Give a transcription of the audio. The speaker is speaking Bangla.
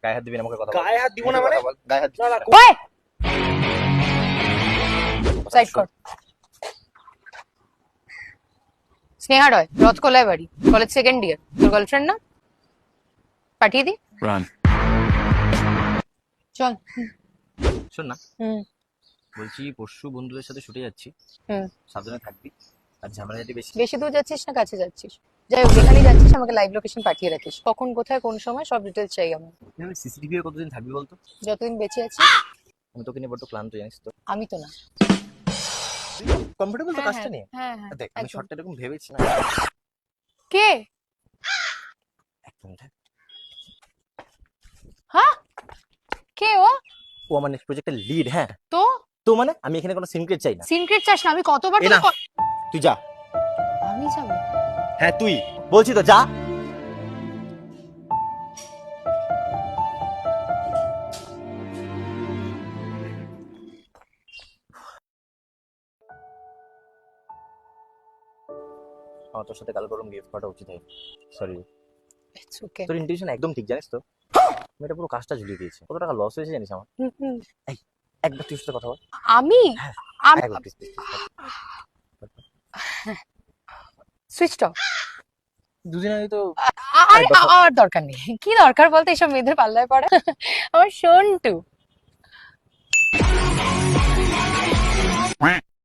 গায়ে হাত দিবি না, আমাকে কথা বল। গায়ে হাত দিব না মানে? গায়ে হাত না, না, ওই সাইড কর। স্নেহা রয়, রথকলায় বাড়ি, কলেজ সেকেন্ড ইয়ার। তোর গার্লফ্রেন্ড না? পাঠিয়ে দি। রান। চল। শোন না, হুম বলছি পরশু বন্ধুদের সাথে ছুটে যাচ্ছি, হুম। সাবধানে থাকবি, আর ঝামেলা যদি বেশি। বেশি দূর যাচ্ছিস না কাছে যাচ্ছিস? যাই হোক, যেখানেই যাচ্ছিস আমাকে লাইভ লোকেশন পাঠিয়ে রাখিস, কখন কোথায় কোন সময় সব ডিটেলস চাই আমার। সিসিটিভি কতদিন থাকবি বলতো? যতদিন বেঁচে আছি। আমি তোকে নিয়ে বড্ড ক্লান্ত, জানিস তো। আমি তো না। কমফোর্টেবল তো হ্যাঁ, কাজটা নিয়ে? হ্যাঁ হ্যাঁ, দেখ, আমি একদম। শর্টটা এরকম ভেবেছি না। কে? এক মিনিট, হ্যাঁ। হ্যাঁ, কে ও? ও আমার নেক্সট প্রজেক্টের লিড। হ্যাঁ, তো তো মানে আমি এখানে কোনো সিনক্রেট চাই না। সিনক্রেট চাস না? আমি কতবার এ তোকে না, তুই যা। আমি যাবো? হ্যাঁ তুই, বলছি তো যা। আমার তোর সাথে কাল গরম গিফট করাটা উচিত হয়। সরি। It's okay. তোর ইন্টেনশন একদম ঠিক, জানিস তো। আমি এটা পুরো কাজটা ঝুলিয়ে দিয়েছি, কত টাকা লস হয়েছে জানিস আমার। একবার তুই সাথে কথা বল। আমি হ্যাঁ, আমি একবার প্লিজ প্লিজ। Switch off. দুদিন তো আরে আর দরকার নেই। কি দরকার বলতে এইসব মেয়েদের পাল্লায় পড়া? আমার শোন টু।